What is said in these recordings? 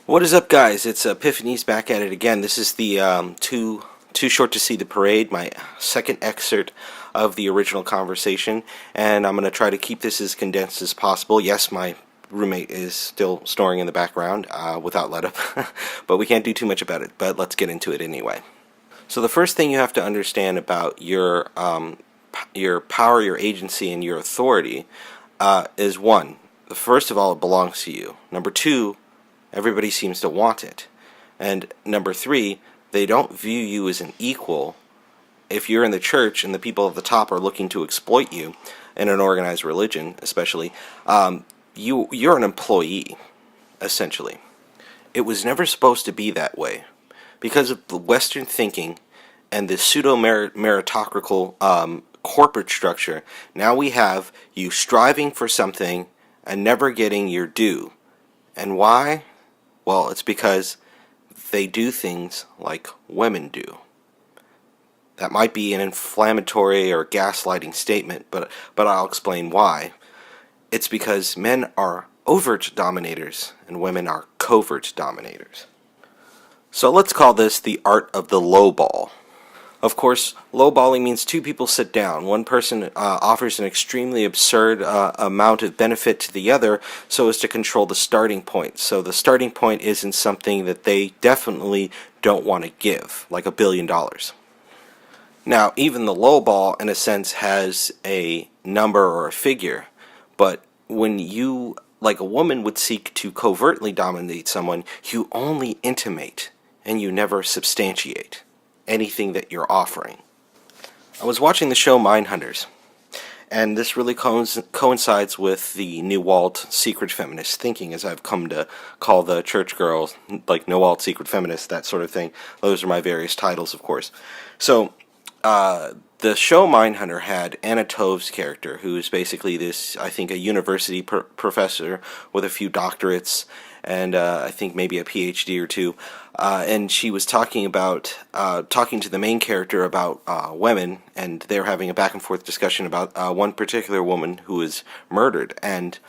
What is up, guys? It's Epiphany's back at it again. This is the too short to see the parade, my second excerpt of the original conversation, and I'm going to try to keep this as condensed as possible. Yes, my roommate is still snoring in the background without let up, but we can't do too much about it. But let's get into it anyway. So the first thing you have to understand about your power, your agency, and your authority is one. First of all, it belongs to you. Number two, everybody seems to want it. And number three, they don't view you as an equal. If you're in the church and the people at the top are looking to exploit you, in an organized religion especially, you're an employee, essentially. It was never supposed to be that way. Because of the Western thinking and the pseudo-meritocratic corporate structure, now we have you striving for something and never getting your due. And why? Well, it's because they do things like women do. That might be an inflammatory or gaslighting statement, but I'll explain why. It's because men are overt dominators and women are covert dominators. So let's call this the art of the lowball. Of course, lowballing means two people sit down. One person offers an extremely absurd amount of benefit to the other so as to control the starting point. So the starting point isn't something that they definitely don't want to give, like $1 billion. Now, even the lowball, in a sense, has a number or a figure. But when you, like a woman would seek to covertly dominate someone, you only intimate and you never substantiate anything that you're offering. I was watching the show Mindhunters, and this really coincides with the New Walt secret feminist thinking, as I've come to call the church girls, like New Walt secret feminist, that sort of thing. Those are my various titles, of course. So, the show Mindhunter had Mgtow's character, who is basically this, I think, a university professor with a few doctorates, and I think maybe a PhD or two, and she was talking to the main character about women, and they were having a back and forth discussion about one particular woman who was murdered, and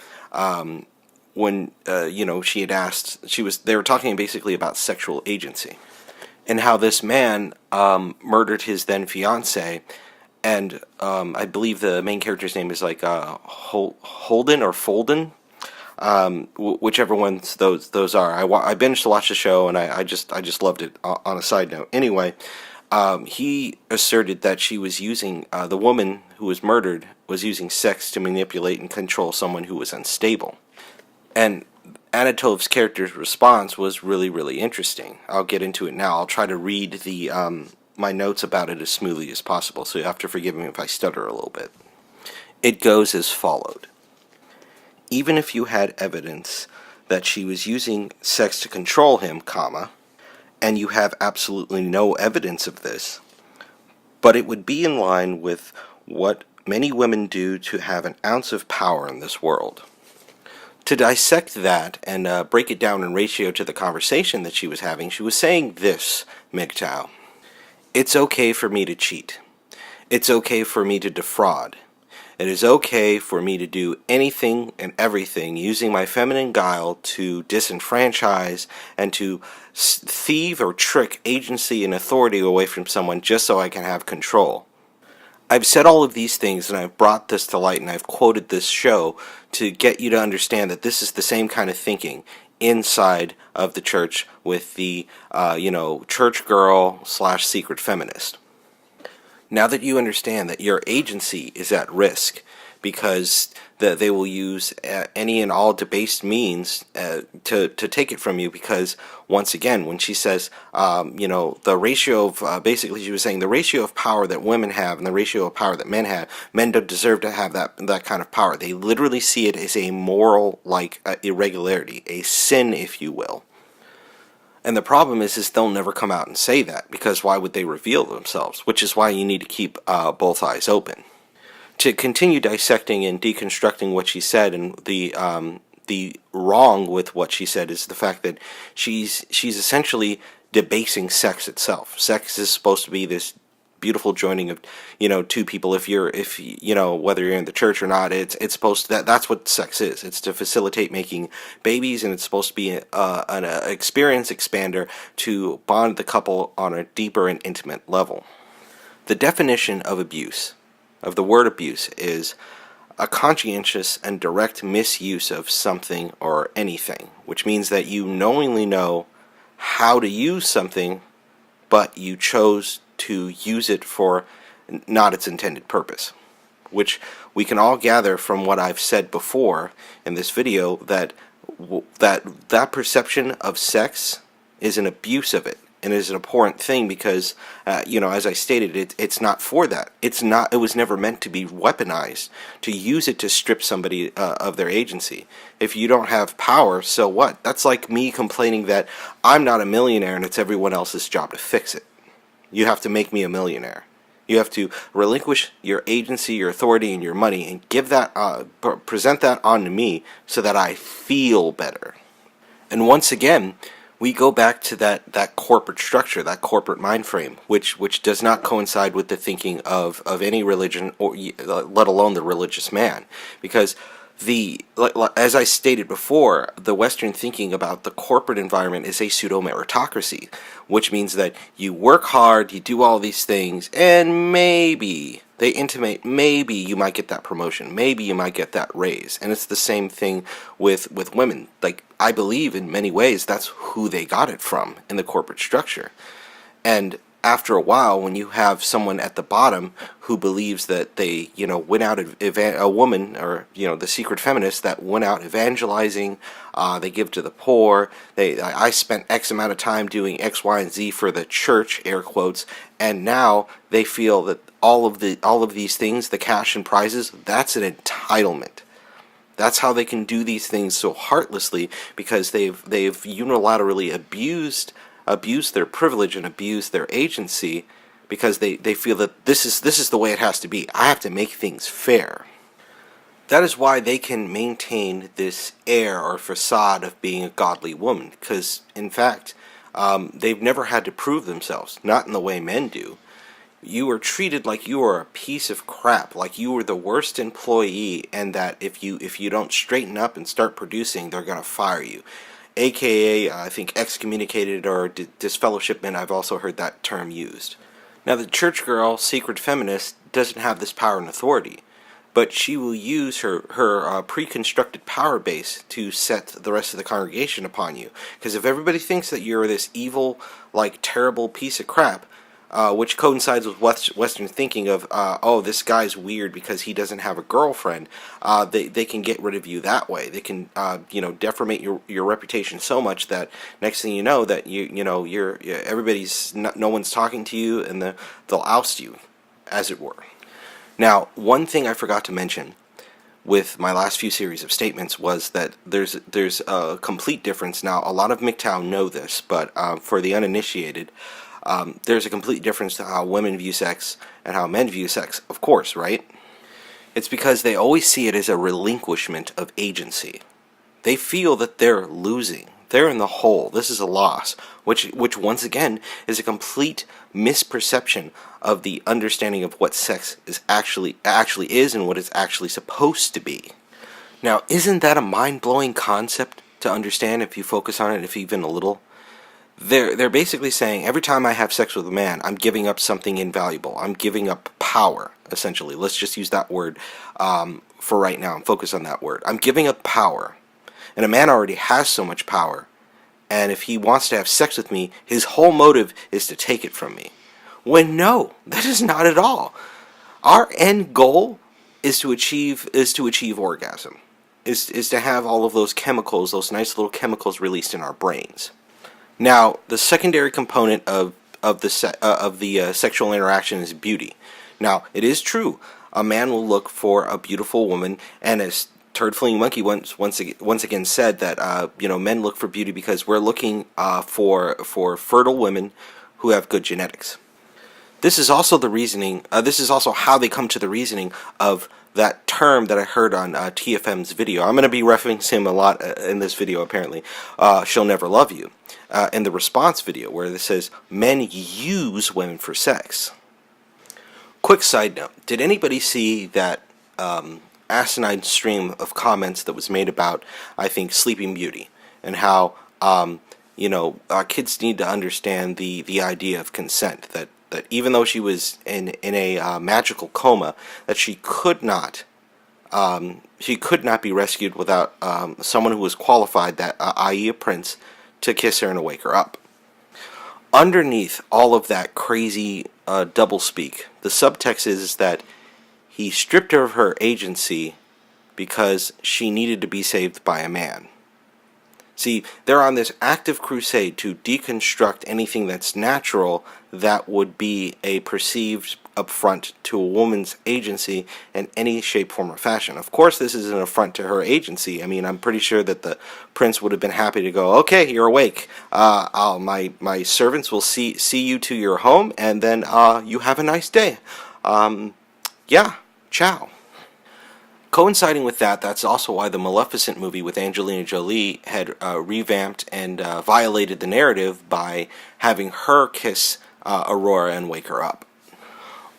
when she had asked, they were talking basically about sexual agency, and how this man murdered his then fiancée, and I believe the main character's name is like Holden or Folden. Whichever ones those are. I binged to watch the show, and I just loved it. On a side note, anyway, he asserted that she was using the woman who was murdered was using sex to manipulate and control someone who was unstable, and Mgtow's character's response was really, really interesting. I'll get into it now. I'll try to read the my notes about it as smoothly as possible, so you have to forgive me if I stutter a little bit. It goes as followed. Even if you had evidence that she was using sex to control him, and you have absolutely no evidence of this, but it would be in line with what many women do to have an ounce of power in this world. To dissect that and break it down in ratio to the conversation that she was having, she was saying this, Mgtow. It's okay for me to cheat. It's okay for me to defraud. It is okay for me to do anything and everything using my feminine guile to disenfranchise and to thieve or trick agency and authority away from someone just so I can have control. I've said all of these things and I've brought this to light and I've quoted this show to get you to understand that this is the same kind of thinking inside of the church with the, church girl / secret feminist. Now that you understand that your agency is at risk because they will use any and all debased means to take it from you, because once again, when she says, the ratio of, basically she was saying the ratio of power that women have and the ratio of power that men have, men don't deserve to have that kind of power. They literally see it as a moral, irregularity, a sin, if you will. And the problem is they'll never come out and say that, because why would they reveal themselves? Which is why you need to keep both eyes open. To continue dissecting and deconstructing what she said, and the wrong with what she said is the fact that she's essentially debasing sex itself. Sex is supposed to be this beautiful joining of, two people. If whether you're in the church or not, it's supposed to, that's what sex is. It's to facilitate making babies, and it's supposed to be an experience expander to bond the couple on a deeper and intimate level. The definition of abuse, of the word abuse, is a conscientious and direct misuse of something or anything, which means that you knowingly know how to use something, but you chose to use it for not its intended purpose. Which we can all gather from what I've said before in this video, that that perception of sex is an abuse of it, and is an abhorrent thing, because as I stated, it's not for that. It was never meant to be weaponized, to use it to strip somebody of their agency. If you don't have power, so what? That's like me complaining that I'm not a millionaire and it's everyone else's job to fix it. You have to make me a millionaire. You have to relinquish your agency, your authority, and your money, and give that, present that onto me so that I feel better. And once again, we go back to that corporate structure, that corporate mind frame, which does not coincide with the thinking of any religion, or let alone the religious man. Because as I stated before, the Western thinking about the corporate environment is a pseudo-meritocracy, which means that you work hard, you do all these things, and maybe, they intimate, maybe you might get that promotion, maybe you might get that raise. And it's the same thing with women. Like, I believe in many ways that's who they got it from in the corporate structure. And after a while, when you have someone at the bottom who believes that they, went out, a woman, or, the secret feminist that went out evangelizing, they give to the poor, I spent X amount of time doing X, Y, and Z for the church, air quotes, and now they feel that all of these things, the cash and prizes, that's an entitlement. That's how they can do these things so heartlessly, because they've unilaterally abused their privilege and abused their agency, because they feel that this is the way it has to be. I have to make things fair. That is why they can maintain this air or facade of being a godly woman, because in fact, they've never had to prove themselves, not in the way men do. You are treated like you are a piece of crap, like you were the worst employee, and that if you don't straighten up and start producing, they're going to fire you. AKA, I think, excommunicated or disfellowshipment. I've also heard that term used. Now, the church girl, secret feminist, doesn't have this power and authority, but she will use her pre-constructed power base to set the rest of the congregation upon you. Because if everybody thinks that you're this evil, terrible piece of crap, which coincides with Western thinking of, this guy's weird because he doesn't have a girlfriend. They can get rid of you that way. They can, deformate your reputation so much that next thing you know, that no one's talking to you, and they'll oust you, as it were. Now, one thing I forgot to mention with my last few series of statements was that there's a complete difference. Now, a lot of Mgtow know this, but for the uninitiated, there's a complete difference to how women view sex and how men view sex, of course, right? It's because they always see it as a relinquishment of agency. They feel that they're losing. They're in the hole. This is a loss, which once again is a complete misperception of the understanding of what sex is actually is and what it's actually supposed to be. Now, isn't that a mind-blowing concept to understand if you focus on it, if even a little? They're basically saying, every time I have sex with a man, I'm giving up something invaluable. I'm giving up power, essentially. Let's just use that word for right now and focus on that word. I'm giving up power. And a man already has so much power. And if he wants to have sex with me, his whole motive is to take it from me. When no, that is not at all. Our end goal is to achieve orgasm. Is to have all of those chemicals, those nice little chemicals released in our brains. Now, the secondary component of the sexual interaction is beauty. Now, it is true, a man will look for a beautiful woman, and as Turd Fleeing Monkey once again said, that men look for beauty because we're looking for fertile women who have good genetics. This is also the reasoning. This is also how they come to the reasoning of that term that I heard on TFM's video. I'm going to be referencing him a lot in this video, apparently. She'll never love you. In the response video, where it says men use women for sex. Quick side note, did anybody see that asinine stream of comments that was made about, I think, Sleeping Beauty, and how kids need to understand the idea of consent, that even though she was in a magical coma, that she could not be rescued without someone who was qualified, that i.e. a prince, to kiss her and wake her up. Underneath all of that crazy doublespeak, the subtext is that he stripped her of her agency because she needed to be saved by a man. See, they're on this active crusade to deconstruct anything that's natural that would be a perceived affront to a woman's agency in any shape, form, or fashion. Of course, this is an affront to her agency. I mean, I'm pretty sure that the prince would have been happy to go, okay, you're awake. My servants will see you to your home, and then you have a nice day. Yeah, ciao. Coinciding with that, that's also why the Maleficent movie with Angelina Jolie had revamped and violated the narrative by having her kiss Aurora and wake her up.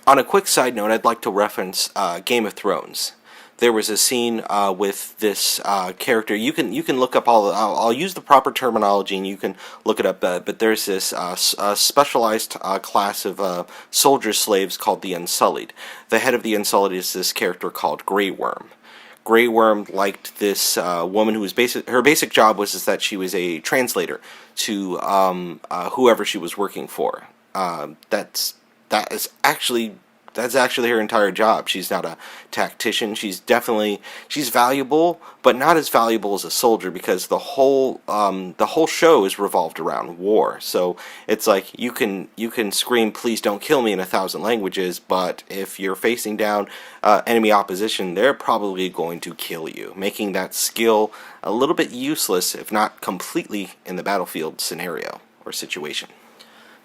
On a quick side note, I'd like to reference Game of Thrones. There was a scene with this character. You can look up all. I'll use the proper terminology, and you can look it up. But there's this specialized class of soldier slaves called the Unsullied. The head of the Unsullied is this character called Grey Worm. Grey Worm liked this woman who was her basic job was that she was a translator to whoever she was working for. That's actually her entire job. She's not a tactician. She's valuable, but not as valuable as a soldier, because the whole show is revolved around war. So it's like you can scream "Please don't kill me" in 1,000 languages, but if you're facing down enemy opposition, they're probably going to kill you, making that skill a little bit useless, if not completely, in the battlefield scenario or situation.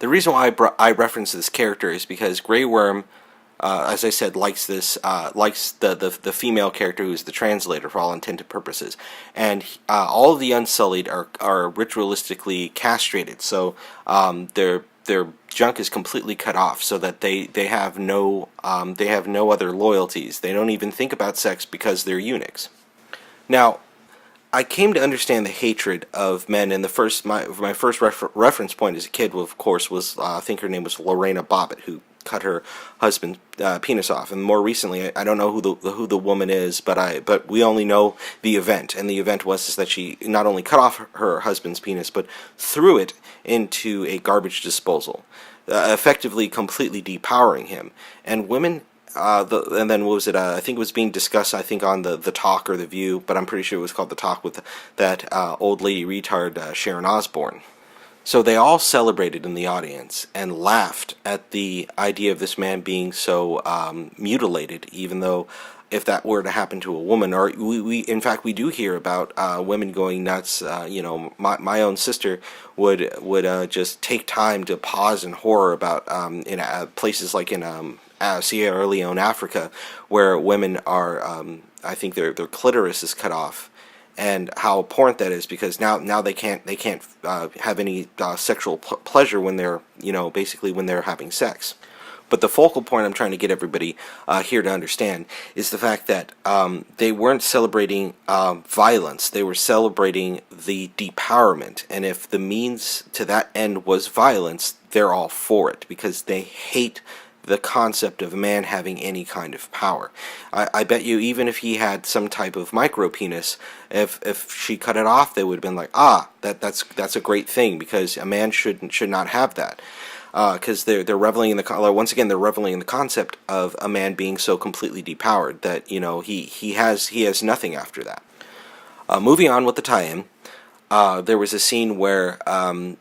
The reason why I reference this character is because Grey Worm, as I said, likes the female character who's the translator for all intended purposes, and all of the Unsullied are ritualistically castrated, so their junk is completely cut off, so that they have no other loyalties. They don't even think about sex because they're eunuchs. Now, I came to understand the hatred of men, and my first reference point as a kid, of course, was I think her name was Lorena Bobbitt, who cut her husband's penis off. And more recently, I don't know who the woman is, but we only know the event, and the event was that she not only cut off her husband's penis, but threw it into a garbage disposal, effectively completely depowering him. And women. And then what was it? I think it was being discussed, I think, on the Talk or the View, but I'm pretty sure it was called the Talk, with that old lady retard Sharon Osbourne. So they all celebrated in the audience and laughed at the idea of this man being so mutilated, even though if that were to happen to a woman, or we in fact we do hear about women going nuts. My own sister would just take time to pause in horror about in places like in Sierra Leone, Africa, where women are, I think their clitoris is cut off, and how abhorrent that is, because now they can't have any sexual pleasure when they're basically when they're having sex. But the focal point I'm trying to get everybody here to understand is the fact that they weren't celebrating violence; they were celebrating the depowerment. And if the means to that end was violence, they're all for it, because they hate the concept of a man having any kind of power. I bet you, even if he had some type of micro penis, if she cut it off, they would have been like, that's a great thing, because a man should not have that. Because they're reveling in they're reveling in the concept of a man being so completely depowered that he has nothing after that. Moving on with the tie-in. There was a scene where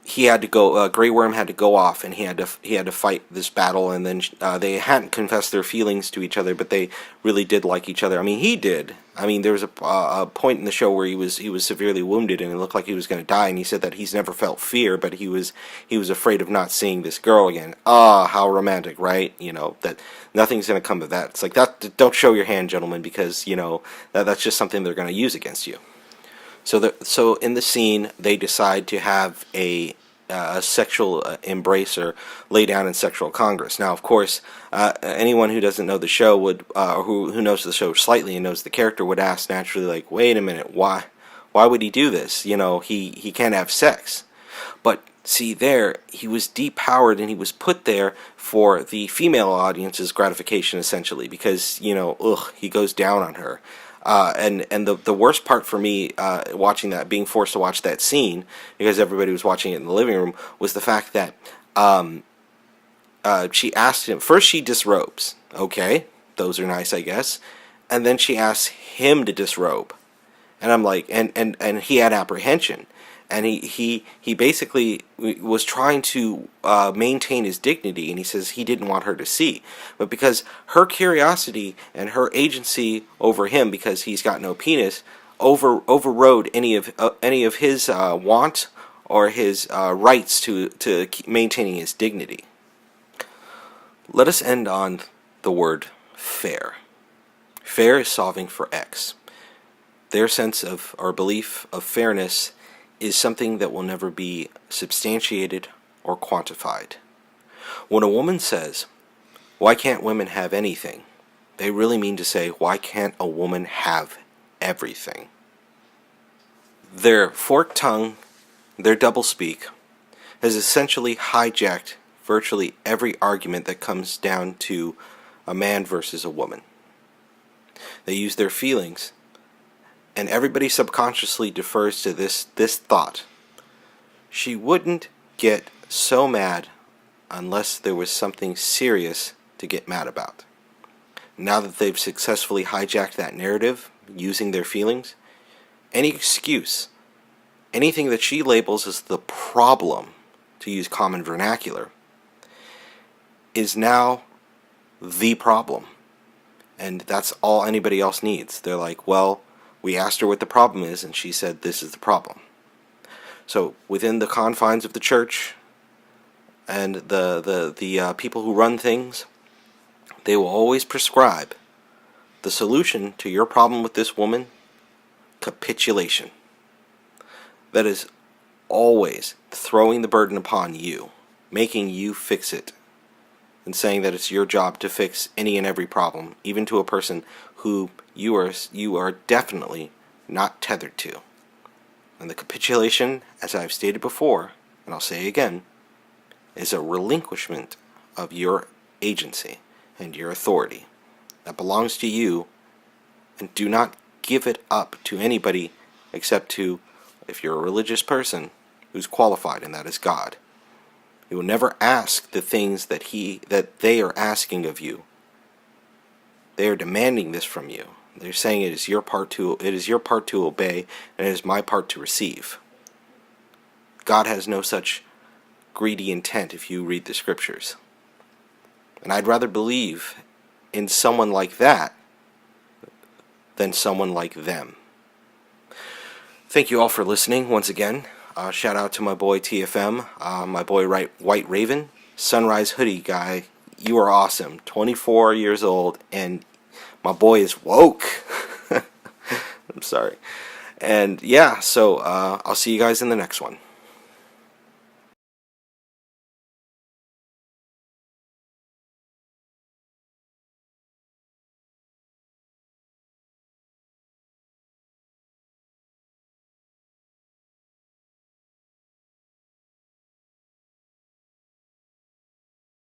he had to go. Grey Worm had to go off, and he had to fight this battle. And then they hadn't confessed their feelings to each other, but they really did like each other. I mean, he did. I mean, there was a point in the show where he was severely wounded, and it looked like he was going to die. And he said that he's never felt fear, but he was afraid of not seeing this girl again. How romantic, right? That nothing's going to come of that. It's like that. Don't show your hand, gentlemen, because that's just something they're going to use against you. So in the scene, they decide to have a a sexual embrace or lay down in sexual congress. Now, of course, anyone who doesn't know the show would, or who knows the show slightly and knows the character would ask naturally, like, wait a minute, why would he do this? You know, he can't have sex. But see, there, he was depowered and he was put there for the female audience's gratification, essentially, because, you know, he goes down on her. And the worst part for me, watching that, being forced to watch that scene, because everybody was watching it in the living room, was the fact that she asked him, first she disrobes, okay, those are nice, I guess, and then she asks him to disrobe. And I'm like, and he had apprehension. And he basically was trying to maintain his dignity, and he says he didn't want her to see. But because her curiosity and her agency over him, because he's got no penis, overrode any of his want or his rights to maintaining his dignity. Let us end on the word fair. Fair is solving for X. Their sense of, or belief of fairness is something that will never be substantiated or quantified. When a woman says, why can't women have anything? They really mean to say, why can't a woman have everything? Their forked tongue, their doublespeak, has essentially hijacked virtually every argument that comes down to a man versus a woman. They use their feelings, and everybody subconsciously defers to this thought. She wouldn't get so mad unless there was something serious to get mad about. Now that they've successfully hijacked that narrative, using their feelings, any excuse, anything that she labels as the problem, to use common vernacular, is now the problem. And that's all anybody else needs. They're like, well, we asked her what the problem is, and she said this is the problem. So within the confines of the church and the people who run things, they will always prescribe the solution to your problem with this woman: capitulation. That is always throwing the burden upon you, making you fix it, and saying that it's your job to fix any and every problem, even to a person who you are definitely not tethered to. And the capitulation, as I've stated before, and I'll say again, is a relinquishment of your agency and your authority that belongs to you, and do not give it up to anybody except to, if you're a religious person, who's qualified, and that is God. He will never ask the things that they are asking of you. They are demanding this from you. They're saying it is your part to obey, and it is my part to receive. God has no such greedy intent if you read the scriptures. And I'd rather believe in someone like that than someone like them. Thank you all for listening once again. Shout out to my boy TFM, my boy White Raven, Sunrise Hoodie guy. You are awesome. 24 years old, and my boy is woke. I'm sorry. And yeah, so I'll see you guys in the next one.